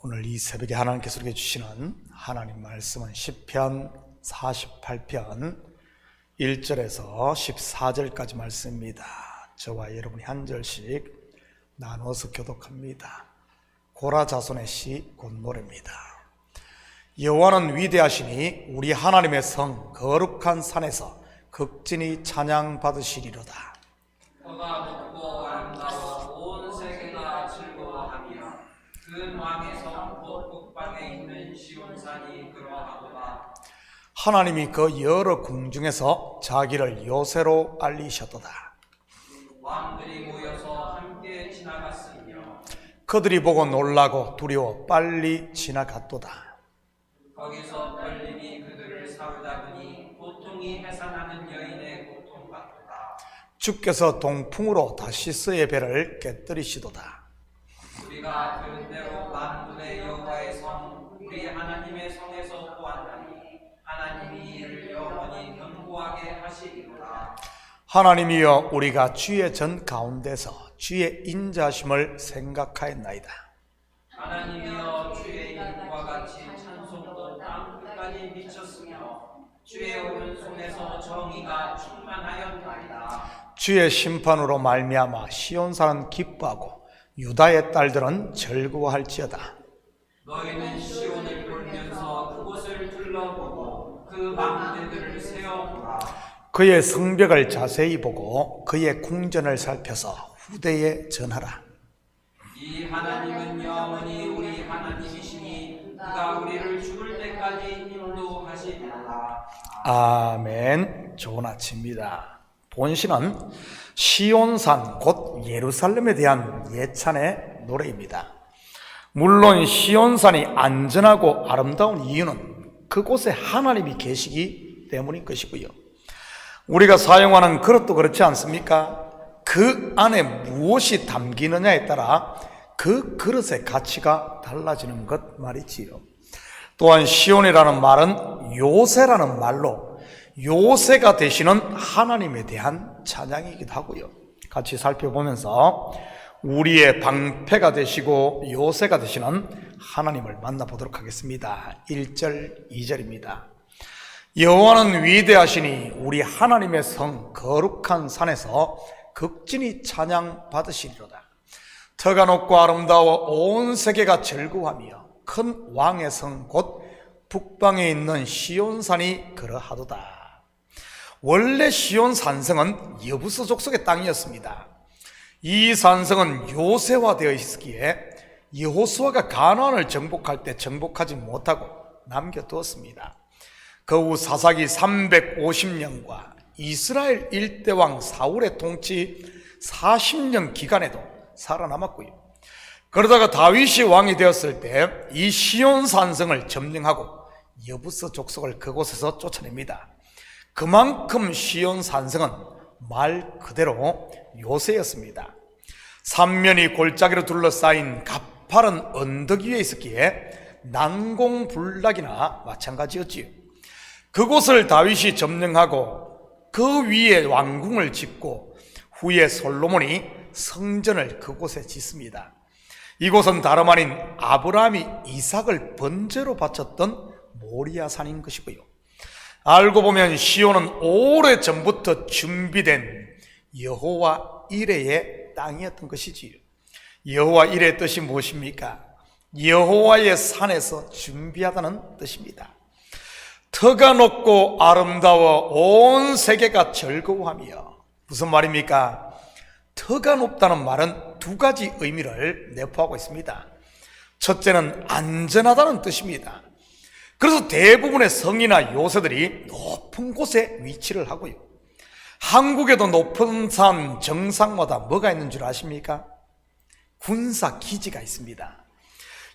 오늘 이 새벽에 하나님께서 우리에게 주시는 하나님 말씀은 시편 48편 1절에서 14절까지 말씀입니다. 저와 여러분이 한 절씩 나눠서 교독합니다. 고라 자손의 시 곧 노래입니다. 여호와는 위대하시니 우리 하나님의 성 거룩한 산에서 극진히 찬양 받으시리로다. 그가 높고 아름다워 온 세계가 즐거워하며 그 왕의 성 곧 북방에 있는 시온산이 그러하도다. 하나님이 그 여러 궁중에서 자기를 요새로 알리셨도다. 왕들이 모여서 함께 지나갔으며 그들이 보고 놀라고 두려워 빨리 지나갔도다. 거기서 떨림이 그들을 사로잡으니 고통이 해산하는 여인의 고통 같도다. 주께서 동풍으로 다시스의 배를 깨뜨리시도다. 우리가 들은 대로 만군의 여호와의 성 우리 하나님의 성에서 보았나니 하나님이 이를 영원히 견고하게 하시리로다. 하나님이여, 우리가 주의 전 가운데서 주의 인자심을 생각하였나이다. 하나님이여, 주의 이름과 같이 찬송도 땅 끝까지 미쳤으며 주의 오른손에서 정의가 충만하였나이다. 주의 심판으로 말미암아 시온산은 기뻐하고 유다의 딸들은 즐거워할지어다. 너희는 시온을 돌면서 그곳을 둘러보고 그 망대들을 세워보라. 그의 성벽을 자세히 보고 그의 궁전을 살펴서 후대에 전하라. 이 하나님은 영원히 우리 하나님이시니 그가 우리를 죽을 때까지 인도하시리로다. 아멘. 좋은 아침입니다. 본시는 시온산 곧 예루살렘에 대한 예찬의 노래입니다. 물론 시온산이 안전하고 아름다운 이유는 그곳에 하나님이 계시기 때문인 것이고요. 우리가 사용하는 그릇도 그렇지 않습니까? 그 안에 무엇이 담기느냐에 따라 그 그릇의 가치가 달라지는 것 말이지요. 또한 시온이라는 말은 요새라는 말로 요새가 되시는 하나님에 대한 찬양이기도 하고요. 같이 살펴보면서 우리의 방패가 되시고 요새가 되시는 하나님을 만나보도록 하겠습니다. 1절, 2절입니다. 여호와는 위대하시니 우리 하나님의 성 거룩한 산에서 극진히 찬양 받으시리로다. 터가 높고 아름다워 온 세계가 즐거워하며 큰 왕의 성 곧 북방에 있는 시온산이 그러하도다. 원래 시온 산성은 여부스 족속의 땅이었습니다. 이 산성은 요새화되어 있었기에 여호수아가 가나안을 정복할 때 정복하지 못하고 남겨두었습니다. 그 후 사사기 350년과 이스라엘 일대왕 사울의 통치 40년 기간에도 살아남았고요. 그러다가 다윗이 왕이 되었을 때 이 시온 산성을 점령하고 여부스 족속을 그곳에서 쫓아냅니다. 그만큼 시온 산성은 말 그대로 요새였습니다. 삼면이 골짜기로 둘러싸인 가파른 언덕 위에 있었기에 난공불락이나 마찬가지였지요. 그곳을 다윗이 점령하고 그 위에 왕궁을 짓고 후에 솔로몬이 성전을 그곳에 짓습니다. 이곳은 다름 아닌 아브라함이 이삭을 번제로 바쳤던 모리아산인 것이고요. 알고 보면 시온은 오래전부터 준비된 여호와 이레의 땅이었던 것이지요. 여호와 이레의 뜻이 무엇입니까? 여호와의 산에서 준비하다는 뜻입니다. 터가 높고 아름다워 온 세계가 즐거워하며, 무슨 말입니까? 터가 높다는 말은 두 가지 의미를 내포하고 있습니다. 첫째는 안전하다는 뜻입니다. 그래서 대부분의 성이나 요새들이 높은 곳에 위치를 하고요. 한국에도 높은 산 정상마다 뭐가 있는 줄 아십니까? 군사 기지가 있습니다.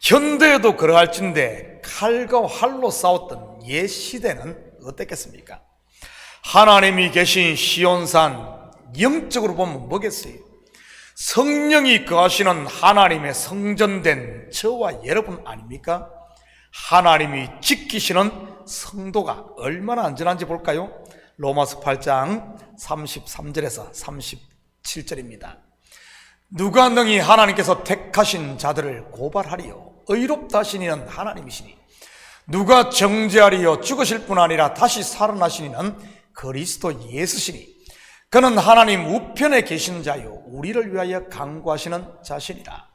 현대에도 그러할진데 칼과 활로 싸웠던 옛 시대는 어땠겠습니까? 하나님이 계신 시온산, 영적으로 보면 뭐겠어요? 성령이 거하시는 하나님의 성전된 저와 여러분 아닙니까? 하나님이 지키시는 성도가 얼마나 안전한지 볼까요? 로마서 8장 33절에서 37절입니다. 누가 능히 하나님께서 택하신 자들을 고발하리요? 의롭다 하신 이는 하나님이시니 누가 정죄하리요 죽으실 뿐 아니라 다시 살아나신 이는 그리스도 예수시니 그는 하나님 우편에 계신 자요 우리를 위하여 간구하시는 자신이라.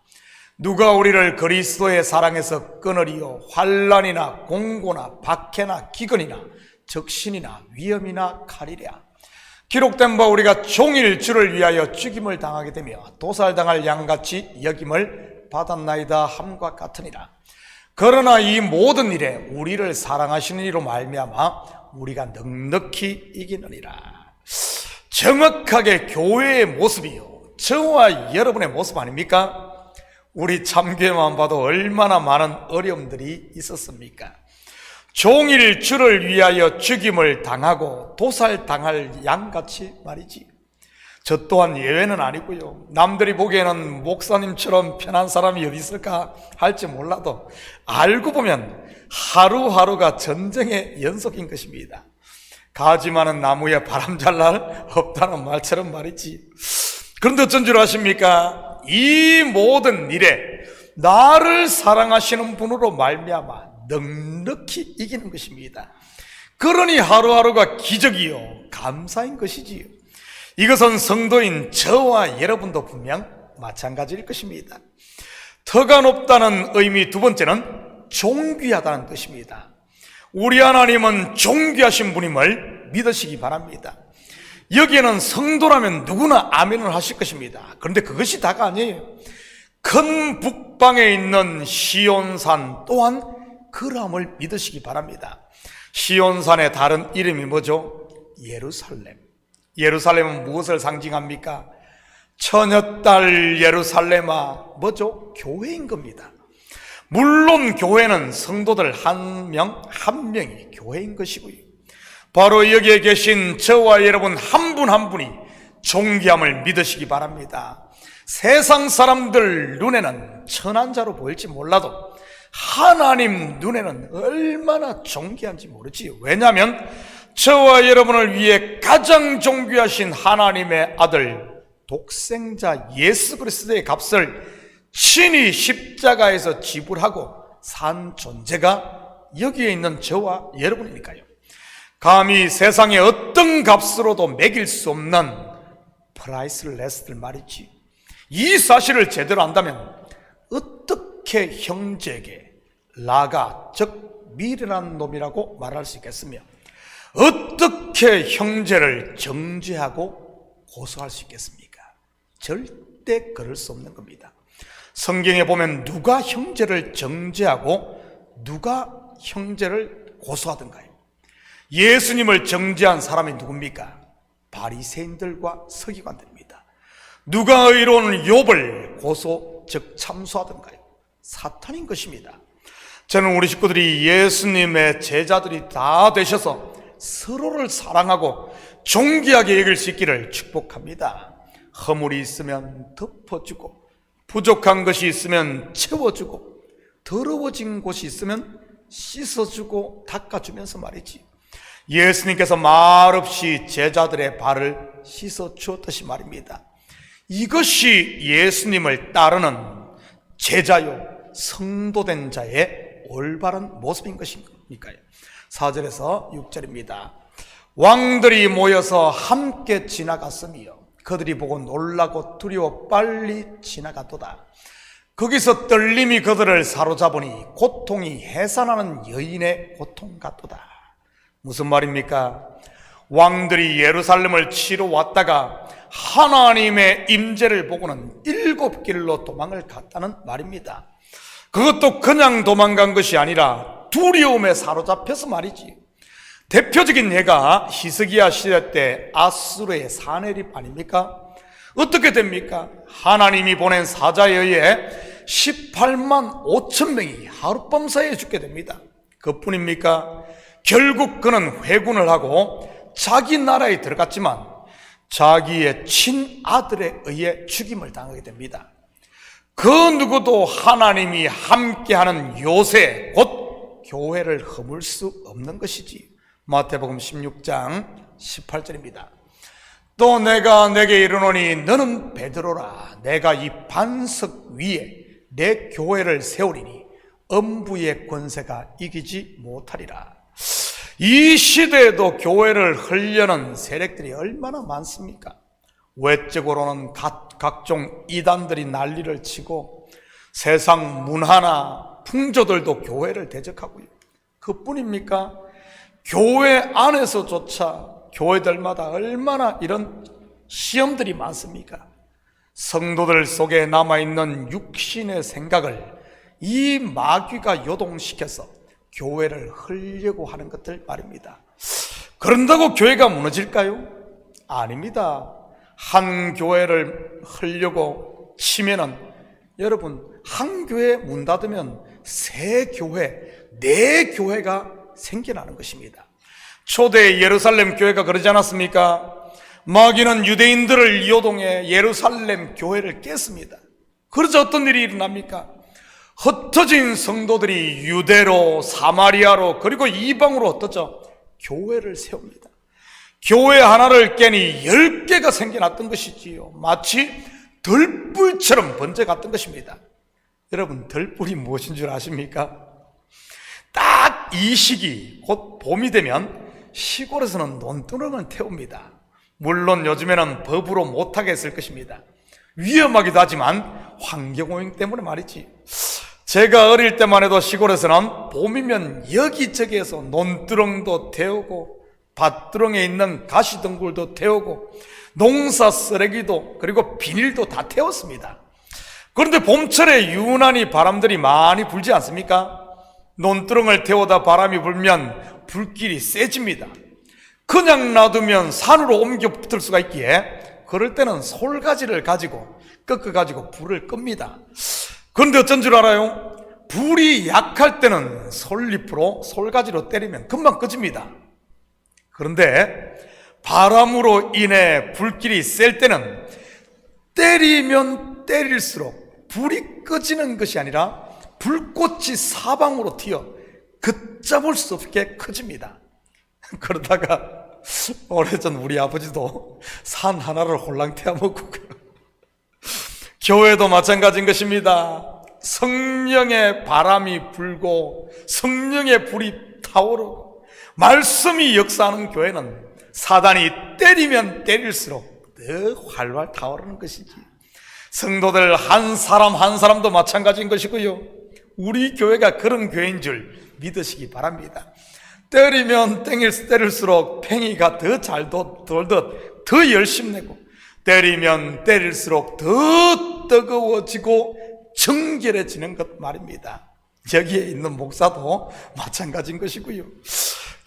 누가 우리를 그리스도의 사랑에서 끊으리요 환난이나 공고나 박해나 기근이나 적신이나 위험이나 칼이랴. 기록된 바 우리가 종일 주를 위하여 죽임을 당하게 되며 도살당할 양같이 여김을 받았나이다 함과 같으니라. 그러나 이 모든 일에 우리를 사랑하시는 이로 말미암아 우리가 넉넉히 이기느니라. 정확하게 교회의 모습이요 저와 여러분의 모습 아닙니까? 우리 참교회만 봐도 얼마나 많은 어려움들이 있었습니까? 종일 주를 위하여 죽임을 당하고 도살당할 양같이 말이지. 저 또한 예외는 아니고요. 남들이 보기에는 목사님처럼 편한 사람이 어디 있을까 할지 몰라도 알고 보면 하루하루가 전쟁의 연속인 것입니다. 가지 많은 나무에 바람 잘 날 없다는 말처럼 말이지. 그런데 어쩐 줄 아십니까? 이 모든 일에 나를 사랑하시는 분으로 말미암아 넉넉히 이기는 것입니다. 그러니 하루하루가 기적이요 감사인 것이지요. 이것은 성도인 저와 여러분도 분명 마찬가지일 것입니다. 터가 높다는 의미 두 번째는 존귀하다는 뜻입니다. 우리 하나님은 존귀하신 분임을 믿으시기 바랍니다. 여기에는 성도라면 누구나 아멘을 하실 것입니다. 그런데 그것이 다가 아니에요. 큰 북방에 있는 시온산 또한 그람을 믿으시기 바랍니다. 시온산의 다른 이름이 뭐죠? 예루살렘. 예루살렘은 무엇을 상징합니까? 처녀딸 예루살렘아, 뭐죠? 교회인 겁니다. 물론 교회는 성도들 한 명 한 명이 교회인 것이고요. 바로 여기에 계신 저와 여러분 한 분 한 분이 존귀함을 믿으시기 바랍니다. 세상 사람들 눈에는 천한 자로 보일지 몰라도 하나님 눈에는 얼마나 존귀한지 모르지. 왜냐하면 저와 여러분을 위해 가장 존귀하신 하나님의 아들 독생자 예수 그리스도의 값을 친히 십자가에서 지불하고 산 존재가 여기에 있는 저와 여러분이니까요. 감히 세상의 어떤 값으로도 매길 수 없는 프라이스레스들 말이지. 이 사실을 제대로 안다면 어떻게 형제에게 라가 즉 미련한 놈이라고 말할 수 있겠으며 어떻게 형제를 정죄하고 고소할 수 있겠습니까? 절대 그럴 수 없는 겁니다. 성경에 보면 누가 형제를 정죄하고 누가 형제를 고소하던가요? 예수님을 정죄한 사람이 누굽니까? 바리새인들과 서기관들입니다. 누가 의로운 욥을 고소 즉 참소하던가요? 사탄인 것입니다. 저는 우리 식구들이 예수님의 제자들이 다 되셔서 서로를 사랑하고 존귀하게 여길 수 있기를 축복합니다. 허물이 있으면 덮어주고 부족한 것이 있으면 채워주고 더러워진 곳이 있으면 씻어주고 닦아주면서 말이지. 예수님께서 말없이 제자들의 발을 씻어주었듯이 말입니다. 이것이 예수님을 따르는 제자요 성도된 자의 올바른 모습인 것이니까요. 4절에서 6절입니다. 왕들이 모여서 함께 지나갔으며 그들이 보고 놀라고 두려워 빨리 지나갔도다. 거기서 떨림이 그들을 사로잡으니 고통이 해산하는 여인의 고통 같도다. 무슨 말입니까? 왕들이 예루살렘을 치러 왔다가 하나님의 임재를 보고는 7길로 도망을 갔다는 말입니다. 그것도 그냥 도망간 것이 아니라 두려움에 사로잡혀서 말이지. 대표적인 예가 히스기야 시대 때 아수르의 사내립 아닙니까? 어떻게 됩니까? 하나님이 보낸 사자에 의해 18만 5천 명이 하룻밤 사이에 죽게 됩니다. 그뿐입니까? 결국 그는 회군을 하고 자기 나라에 들어갔지만 자기의 친아들에 의해 죽임을 당하게 됩니다. 그 누구도 하나님이 함께하는 요새 곧 교회를 허물 수 없는 것이지. 마태복음 16장 18절입니다. 또 내가 내게 이르노니 너는 베드로라. 내가 이 반석 위에 내 교회를 세우리니 음부의 권세가 이기지 못하리라. 이 시대에도 교회를 헐려는 세력들이 얼마나 많습니까? 외적으로는 각종 이단들이 난리를 치고 세상 문화나 풍조들도 교회를 대적하고요. 그뿐입니까? 교회 안에서조차 교회들마다 얼마나 이런 시험들이 많습니까? 성도들 속에 남아있는 육신의 생각을 이 마귀가 요동시켜서 교회를 헐려고 하는 것들 말입니다. 그런다고 교회가 무너질까요? 아닙니다. 한 교회를 헐려고 치면은 여러분, 한 교회 문 닫으면 새 교회, 네 교회가 생겨나는 것입니다. 초대 예루살렘 교회가 그러지 않았습니까? 마귀는 유대인들을 요동해 예루살렘 교회를 깼습니다. 그래서 어떤 일이 일어납니까? 흩어진 성도들이 유대로, 사마리아로, 그리고 이방으로 어떠죠? 교회를 세웁니다. 교회 하나를 깨니 10개가 생겨났던 것이지요. 마치 들불처럼 번져갔던 것입니다. 여러분, 들불이 무엇인 줄 아십니까? 딱 이 시기, 곧 봄이 되면 시골에서는 논두렁을 태웁니다. 물론 요즘에는 법으로 못하게 했을 것입니다. 위험하기도 하지만 환경오염 때문에 말이지. 제가 어릴 때만 해도 시골에서는 봄이면 여기저기에서 논두렁도 태우고 밭두렁에 있는 가시덩굴도 태우고 농사 쓰레기도 그리고 비닐도 다 태웠습니다. 그런데 봄철에 유난히 바람들이 많이 불지 않습니까? 논두렁을 태우다 바람이 불면 불길이 세집니다. 그냥 놔두면 산으로 옮겨 붙을 수가 있기에 그럴 때는 솔가지를 가지고 꺾어가지고 불을 끕니다. 그런데 어쩐 줄 알아요? 불이 약할 때는 솔잎으로 솔가지로 때리면 금방 꺼집니다. 그런데 바람으로 인해 불길이 셀 때는 때리면 때릴수록 불이 꺼지는 것이 아니라 불꽃이 사방으로 튀어 걷잡을 수 없게 커집니다. 그러다가 오래전 우리 아버지도 산 하나를 홀랑 태워먹고 교회도 마찬가지인 것입니다. 성령의 바람이 불고 성령의 불이 타오르고 말씀이 역사하는 교회는 사단이 때리면 때릴수록 더 활활 타오르는 것이지. 성도들 한 사람 한 사람도 마찬가지인 것이고요. 우리 교회가 그런 교회인 줄 믿으시기 바랍니다. 때리면 때릴수록 팽이가 더 잘 돌듯 더 열심내고 때리면 때릴수록 더 뜨거워지고 정결해지는 것 말입니다. 여기에 있는 목사도 마찬가지인 것이고요.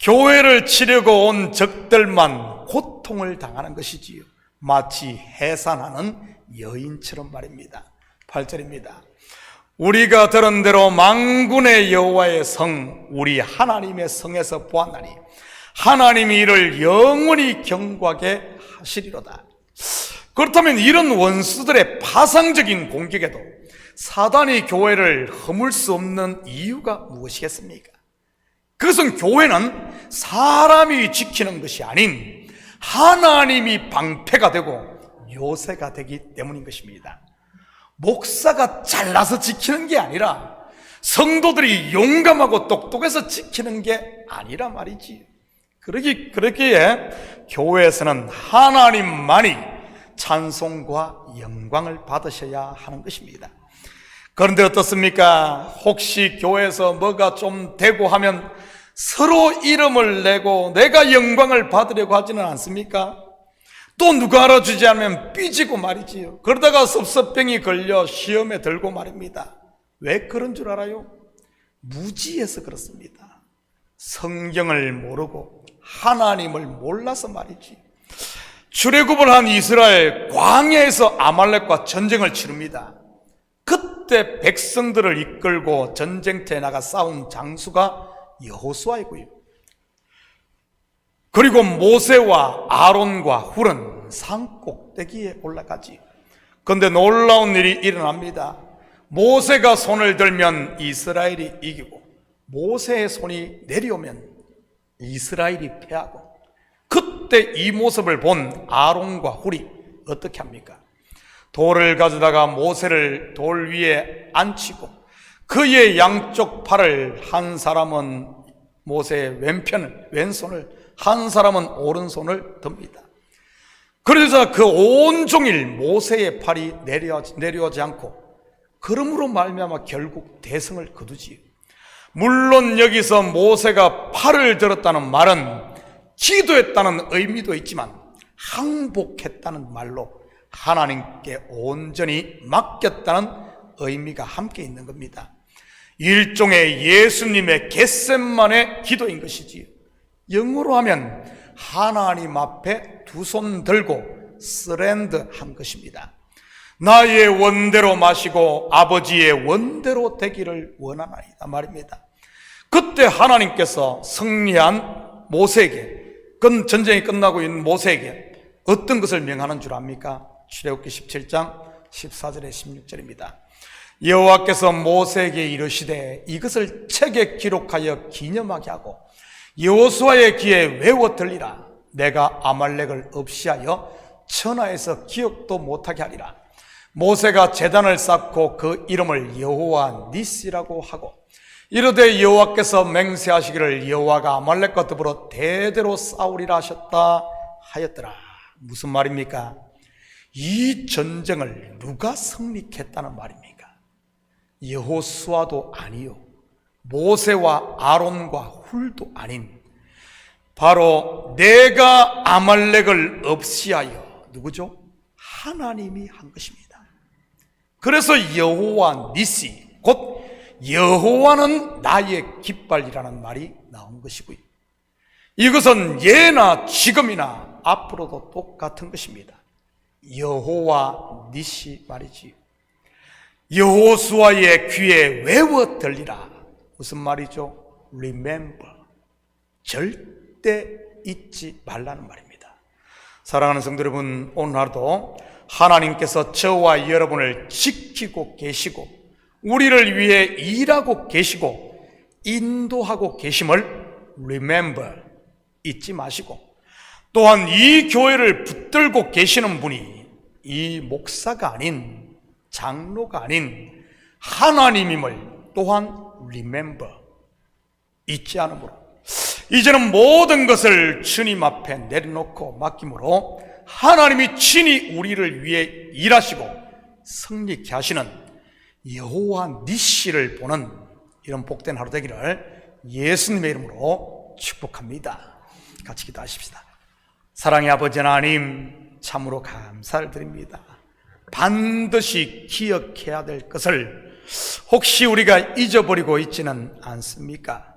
교회를 치려고 온 적들만 고통을 당하는 것이지요. 마치 해산하는 여인처럼 말입니다. 8절입니다. 우리가 들은 대로 만군의 여호와의 성, 우리 하나님의 성에서 보았나니 하나님이 이를 영원히 경고하게 하시리로다. 그렇다면 이런 원수들의 파상적인 공격에도 사단이 교회를 허물 수 없는 이유가 무엇이겠습니까? 그것은 교회는 사람이 지키는 것이 아닌 하나님이 방패가 되고 요새가 되기 때문인 것입니다. 목사가 잘나서 지키는 게 아니라 성도들이 용감하고 똑똑해서 지키는 게 아니라 말이지. 그러기에 교회에서는 하나님만이 찬송과 영광을 받으셔야 하는 것입니다. 그런데 어떻습니까? 혹시 교회에서 뭐가 좀 되고 하면 서로 이름을 내고 내가 영광을 받으려고 하지는 않습니까? 또 누가 알아주지 않으면 삐지고 말이지요. 그러다가 섭섭병이 걸려 시험에 들고 말입니다. 왜 그런 줄 알아요? 무지해서 그렇습니다. 성경을 모르고 하나님을 몰라서 말이지. 출애굽을 한 이스라엘 광야에서 아말렉과 전쟁을 치릅니다. 그때 백성들을 이끌고 전쟁터에 나가 싸운 장수가 여호수아이고요. 그리고 모세와 아론과 훌은 산 꼭대기에 올라가지. 그런데 놀라운 일이 일어납니다. 모세가 손을 들면 이스라엘이 이기고 모세의 손이 내려오면 이스라엘이 패하고, 그때 이 모습을 본 아론과 훌이 어떻게 합니까? 돌을 가져다가 모세를 돌 위에 앉히고 그의 양쪽 팔을 한 사람은 모세의 왼손을, 한 사람은 오른손을 듭니다. 그래서 그 온종일 모세의 팔이 내려오지 않고 그러므로 말미암아 결국 대성을 거두지요. 물론 여기서 모세가 팔을 들었다는 말은 기도했다는 의미도 있지만 항복했다는 말로 하나님께 온전히 맡겼다는 의미가 함께 있는 겁니다. 일종의 예수님의 겟셋만의 기도인 것이지요. 영어로 하면 하나님 앞에 두 손 들고 서렌더 한 것입니다. 나의 원대로 마시고 아버지의 원대로 되기를 원하나이다 말입니다. 그때 하나님께서 승리한 모세에게, 전쟁이 끝나고 있는 모세에게 어떤 것을 명하는 줄 압니까? 출애굽기 17장 14절에 16절입니다. 여호와께서 모세에게 이르시되 이것을 책에 기록하여 기념하게 하고 여호수아의 귀에 외워 들리라. 내가 아말렉을 없이하여 천하에서 기억도 못하게 하리라. 모세가 제단을 쌓고 그 이름을 여호와 니시라고 하고 이르되 여호와께서 맹세하시기를 여호와가 아말렉과 더불어 대대로 싸우리라 하셨다 하였더라. 무슨 말입니까? 이 전쟁을 누가 승리했다는 말입니까? 여호수아도 아니요, 모세와 아론과 훌도 아닌 바로 내가 아말렉을 없이하여, 누구죠? 하나님이 한 것입니다. 그래서 여호와 니시, 곧 여호와는 나의 깃발이라는 말이 나온 것이고요. 이것은 예나 지금이나 앞으로도 똑같은 것입니다. 여호와 니시 말이지요. 여호수아의 귀에 외워 들리라. 무슨 말이죠? Remember. 절대 잊지 말라는 말입니다. 사랑하는 성도 여러분, 오늘 하루도 하나님께서 저와 여러분을 지키고 계시고 우리를 위해 일하고 계시고 인도하고 계심을 Remember, 잊지 마시고, 또한 이 교회를 붙들고 계시는 분이 이 목사가 아닌, 장로가 아닌 하나님임을 또한 Remember, 잊지 않으므로 이제는 모든 것을 주님 앞에 내려놓고 맡김으로 하나님이 친히 우리를 위해 일하시고 승리케 하시는 여호와 니시를 보는 이런 복된 하루 되기를 예수님의 이름으로 축복합니다. 같이 기도하십시다. 사랑의 아버지 하나님, 참으로 감사를 드립니다. 반드시 기억해야 될 것을 혹시 우리가 잊어버리고 있지는 않습니까?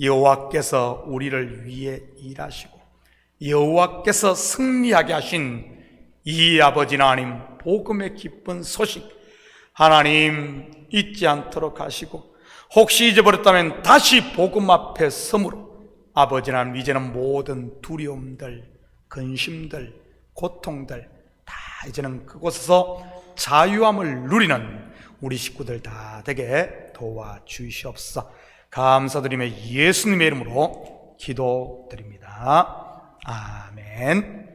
여호와께서 우리를 위해 일하시고 여호와께서 승리하게 하신 이 아버지 하나님, 복음의 기쁜 소식 하나님 잊지 않도록 하시고, 혹시 잊어버렸다면 다시 복음 앞에 서므로 아버지 하나님, 이제는 모든 두려움들, 근심들, 고통들 다 이제는 그곳에서 자유함을 누리는 우리 식구들 다 되게 도와주시옵소서. 감사드리며 예수님의 이름으로 기도드립니다. 아멘.